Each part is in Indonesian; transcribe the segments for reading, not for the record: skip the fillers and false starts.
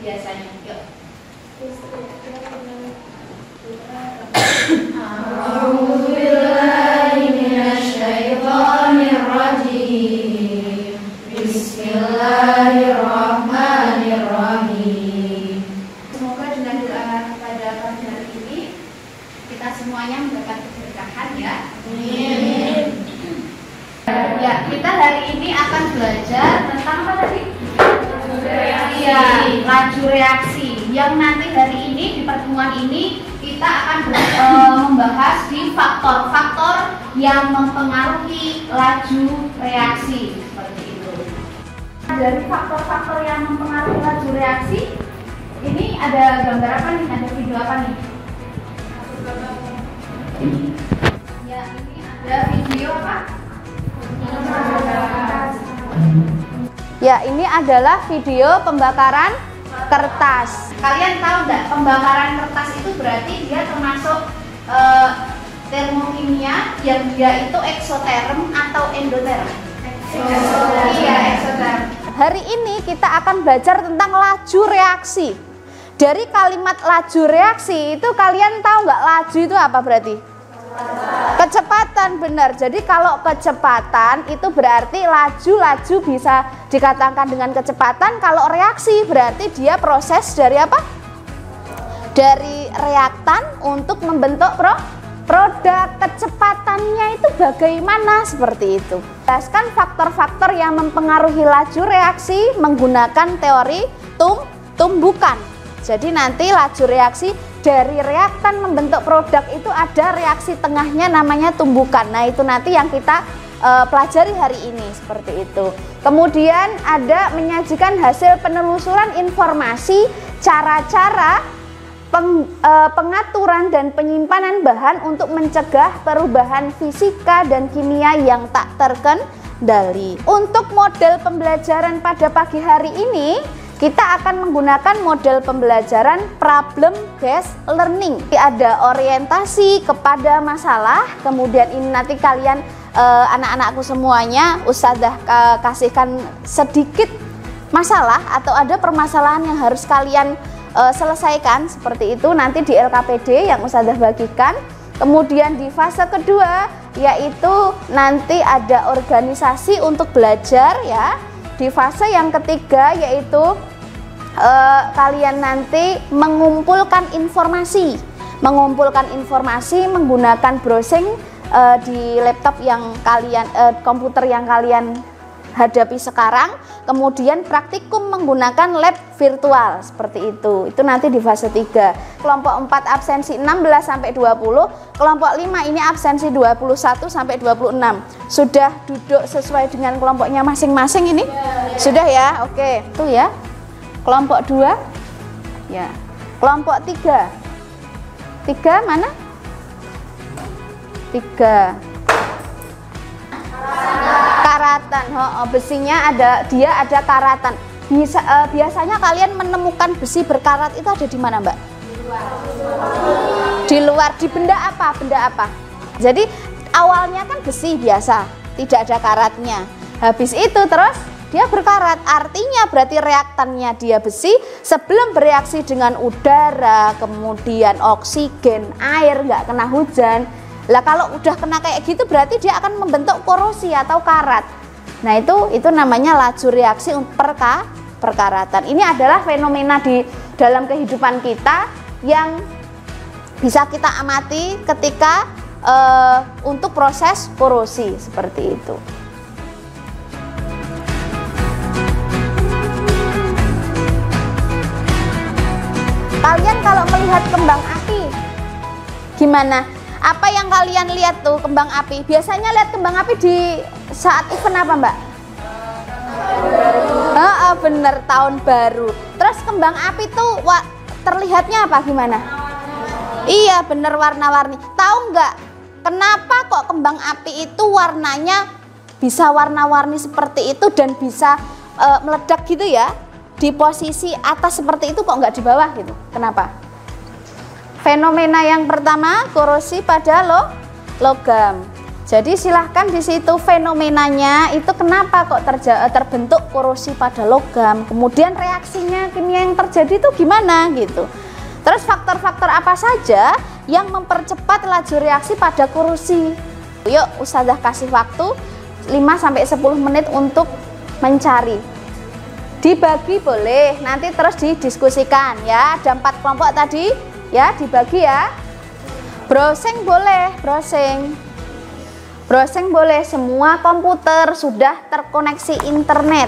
biasanya. Yuk. A'udzubillahiminasyaitonirrajim. Bismillahirrahmanirrahim. Semoga dengan doa pada pagi hari ini kita semuanya mendapat keberkahan ya. Amin. Ya, kita hari ini akan belajar tentang apa tadi? Iya, laju reaksi. Yang nanti hari ini di pertemuan ini kita akan membahas di faktor-faktor yang mempengaruhi laju reaksi seperti itu. Dari faktor-faktor yang mempengaruhi laju reaksi, ini ada gambar apa nih? Ada video apa nih? Ya, ini ada video apa? Ya, ini adalah video pembakaran kertas. Kalian tahu nggak, pembakaran kertas itu berarti dia termasuk termokimia yang dia itu eksoterm atau endoterm? Iya, eksoterm. Hari ini kita akan belajar tentang laju reaksi. Dari kalimat laju reaksi itu kalian tahu nggak laju itu apa berarti? Kecepatan, benar. Jadi kalau kecepatan itu berarti laju bisa dikatakan dengan kecepatan. Kalau reaksi berarti dia proses dari apa? Dari reaktan untuk membentuk produk. Kecepatannya itu bagaimana? Seperti itu. Jelaskan faktor-faktor yang mempengaruhi laju reaksi menggunakan teori tumbukan. Jadi nanti laju reaksi dari reaktan membentuk produk itu ada reaksi tengahnya namanya tumbukan. Nah, itu nanti yang kita pelajari hari ini seperti itu. Kemudian ada menyajikan hasil penelusuran informasi, cara-cara pengaturan dan penyimpanan bahan untuk mencegah perubahan fisika dan kimia yang tak terkendali. Untuk model pembelajaran pada pagi hari ini, kita akan menggunakan model pembelajaran problem based learning. Ada orientasi kepada masalah, kemudian ini nanti kalian anak-anakku semuanya Ustadzah kasihkan sedikit masalah atau ada permasalahan yang harus kalian selesaikan seperti itu nanti di LKPD yang Ustadzah bagikan. Kemudian di fase kedua yaitu nanti ada organisasi untuk belajar ya. Di fase yang ketiga yaitu kalian nanti mengumpulkan informasi menggunakan browsing di laptop yang kalian komputer yang kalian hadapi sekarang. Kemudian praktikum menggunakan lab virtual seperti itu nanti di fase 3. Kelompok 4 absensi 16 sampai 20, kelompok 5 ini absensi 21 sampai 26. Sudah duduk sesuai dengan kelompoknya masing-masing ini? Sudah ya? Oke, tuh ya. Kelompok 2 ya. Kelompok 3 mana? 3 karatan. Besinya ada karatan. Biasanya kalian menemukan besi berkarat itu ada di mana, Mbak? Di luar. Di benda apa? Jadi awalnya kan besi biasa, tidak ada karatnya. Habis itu terus dia berkarat, artinya berarti reaktannya dia besi. Sebelum bereaksi dengan udara, kemudian oksigen, air, nggak kena hujan. Lah kalau udah kena kayak gitu berarti dia akan membentuk korosi atau karat. Nah itu namanya laju reaksi perkaratan. Ini adalah fenomena di dalam kehidupan kita yang bisa kita amati ketika untuk proses korosi seperti itu. Kalian kalau melihat kembang api gimana? Apa yang kalian lihat tuh kembang api? Biasanya lihat kembang api di saat event apa, Mbak? Bener, tahun baru. Terus kembang api tuh terlihatnya apa gimana? Iya, bener, warna-warni. Tahu nggak kenapa kok kembang api itu warnanya bisa warna-warni seperti itu dan bisa meledak gitu ya? Di posisi atas seperti itu kok nggak di bawah gitu? Kenapa? Fenomena yang pertama, korosi pada logam. Jadi silahkan di situ fenomenanya itu kenapa kok terbentuk korosi pada logam, kemudian reaksinya kimia yang terjadi itu gimana gitu. Terus faktor-faktor apa saja yang mempercepat laju reaksi pada korosi. Yuk Ustazah kasih waktu 5-10 menit untuk mencari. Dibagi boleh, nanti terus didiskusikan ya. Ada 4 kelompok tadi ya, dibagi ya. Browsing boleh, browsing boleh, semua komputer sudah terkoneksi internet.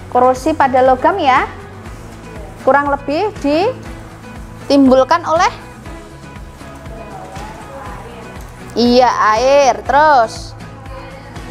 Korosi pada logam ya, kurang lebih ditimbulkan oleh air, terus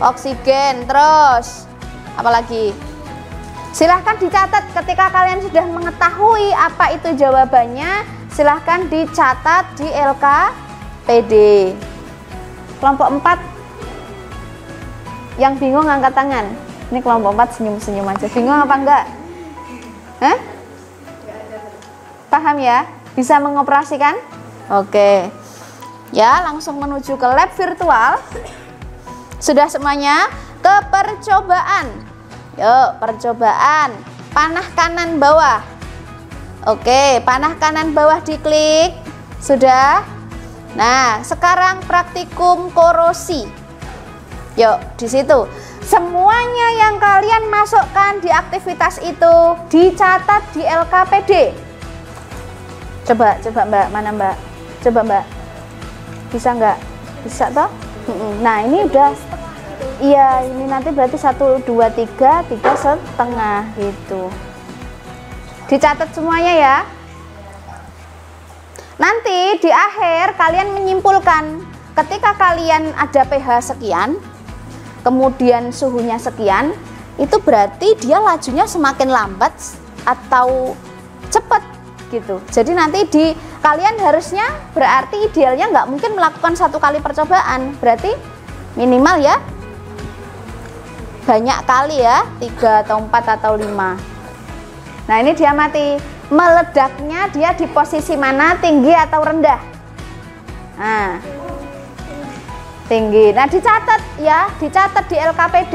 oksigen, terus apalagi. Silahkan dicatat ketika kalian sudah mengetahui apa itu jawabannya, silahkan dicatat di LKPD. Kelompok 4 yang bingung angkat tangan. Ini kelompok 4 senyum-senyum aja. Bingung apa enggak? Hah? Paham ya? Bisa mengoperasikan? Oke. Ya, langsung menuju ke lab virtual. Sudah semuanya? Ke percobaan. Yuk, percobaan. Panah kanan bawah. Oke, panah kanan bawah diklik. Sudah? Nah, sekarang praktikum korosi. Yuk, di situ. Semuanya yang kalian masukkan di aktivitas itu dicatat di LKPD. Coba Mbak, mana Mbak? Coba Mbak. Bisa nggak? Bisa toh? Nah, ini udah. Iya, ini nanti berarti 1, 2, 3, 3,5 gitu. Dicatat semuanya ya. Nanti di akhir kalian menyimpulkan ketika kalian ada pH sekian, kemudian suhunya sekian, itu berarti dia lajunya semakin lambat atau cepat gitu. Jadi nanti kalian harusnya berarti idealnya nggak mungkin melakukan 1 kali percobaan, berarti minimal ya banyak kali ya, 3 atau 4 atau 5. Nah ini dia mati, meledaknya dia di posisi mana, tinggi atau rendah? Nah tinggi. Nah dicatat ya, dicatat di LKPD.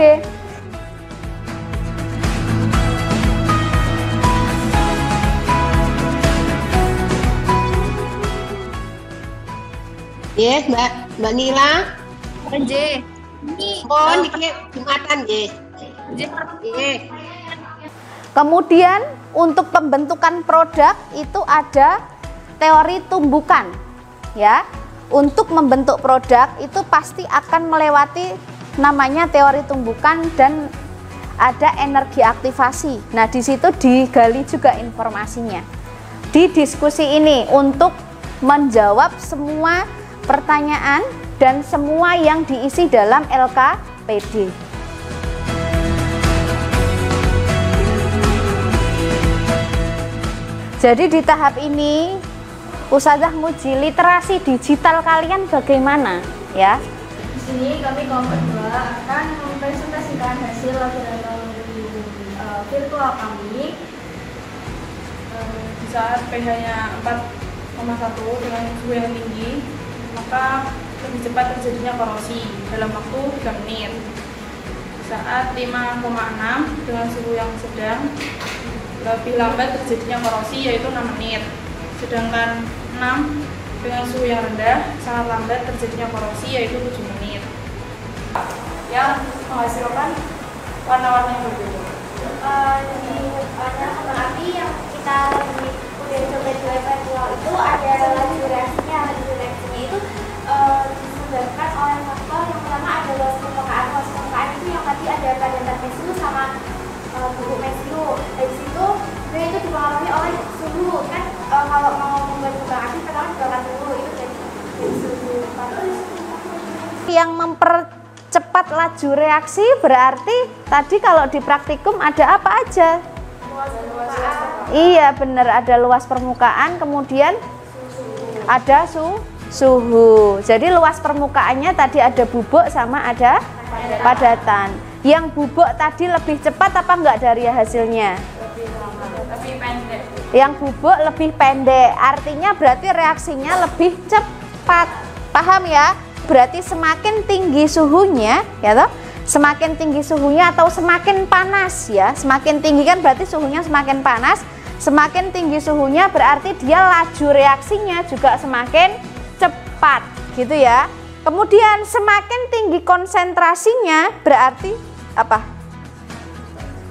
Yes, Mbak Nila. J. Oh, niki Jumatan nggih. Kemudian untuk pembentukan produk itu ada teori tumbukan ya. Untuk membentuk produk itu pasti akan melewati namanya teori tumbukan dan ada energi aktivasi. Nah, di situ digali juga informasinya. Di diskusi ini untuk menjawab semua pertanyaan dan semua yang diisi dalam LKPD. Jadi di tahap ini Ustazah nguji literasi digital kalian bagaimana ya? Di sini kami kelompok 2 akan mempresentasikan hasil laboratorium virtual kami di saat pH-nya 4,1 dengan suhu yang tinggi, maka lebih cepat terjadinya korosi dalam waktu 3 menit. Saat 5,6 dengan suhu yang sedang, lebih lambat terjadinya korosi yaitu 6 menit. Sedangkan 6 dengan suhu yang rendah sangat lambat terjadinya korosi yaitu 7 menit. Yang menghasilkan warna-warna yang berbeda. Di warna kembang api yang kita udah coba di lab virtual itu ada laju reaksinya. Laju reaksinya itu disebabkan oleh faktor yang pertama ada luas permukaan. Luas permukaan itu yang tadi ada kadar mesiu sama bubuk mesiu. Dari situ itu dipengaruhi oleh suhu kan. Kalau mau membuat kembang api pertama dibakar dulu itu dari suhu. Yang mempercepat laju reaksi berarti tadi kalau di praktikum ada apa aja? Iya benar, ada luas permukaan, kemudian ada suhu. Jadi luas permukaannya tadi ada bubuk sama ada padatan. Yang bubuk tadi lebih cepat apa enggak dari hasilnya? Lebih pendek. Yang bubuk lebih pendek, artinya berarti reaksinya lebih cepat. Paham ya? Berarti semakin tinggi suhunya, ya toh? Semakin tinggi suhunya atau semakin panas ya. Semakin tinggi kan berarti suhunya semakin panas. Semakin tinggi suhunya berarti dia laju reaksinya juga semakin cepat, gitu ya. Kemudian semakin tinggi konsentrasinya berarti apa?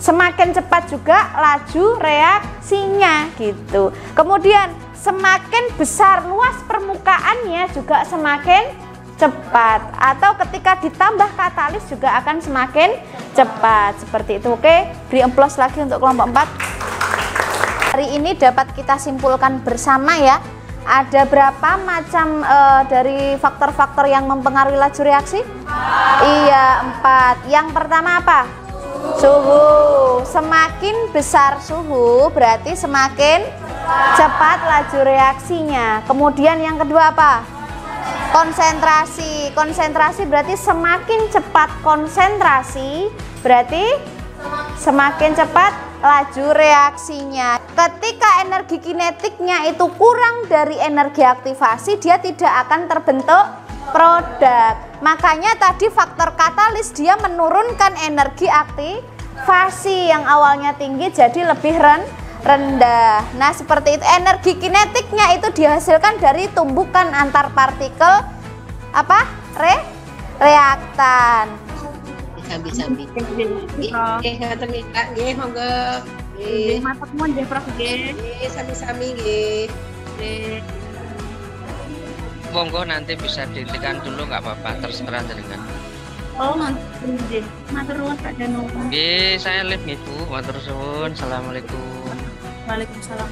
Semakin cepat juga laju reaksinya gitu. Kemudian semakin besar luas permukaannya juga semakin cepat, atau ketika ditambah katalis juga akan semakin cepat seperti itu. Oke, beri aplaus lagi untuk kelompok 4. Hari ini dapat kita simpulkan bersama ya. Ada berapa macam dari faktor-faktor yang mempengaruhi laju reaksi? Iya, 4. Yang pertama apa? Suhu. Semakin besar suhu berarti semakin cepat laju reaksinya. Kemudian yang kedua apa? Konsentrasi. Konsentrasi berarti semakin cepat konsentrasi berarti semakin cepat laju reaksinya. Ketika energi kinetiknya itu kurang dari energi aktivasi, dia tidak akan terbentuk produk. Makanya tadi faktor katalis dia menurunkan energi aktivasi yang awalnya tinggi jadi lebih rendah. Nah, seperti itu. Energi kinetiknya itu dihasilkan dari tumbukan antar partikel apa? Reaktan. Sambil-sambil. Ngatur nih Kak, nggih monggo. Nggih, Mantap mon nggih Prof. nggih, sami-sami nggih. Monggo nanti bisa dihentikan dulu nggak apa-apa, terserah dengan. Oh, mantap nggih. Matur nuwun Kak Danu. Nggih, saya live nih Bu. Matur suwun. Assalamualaikum. Waalaikumsalam.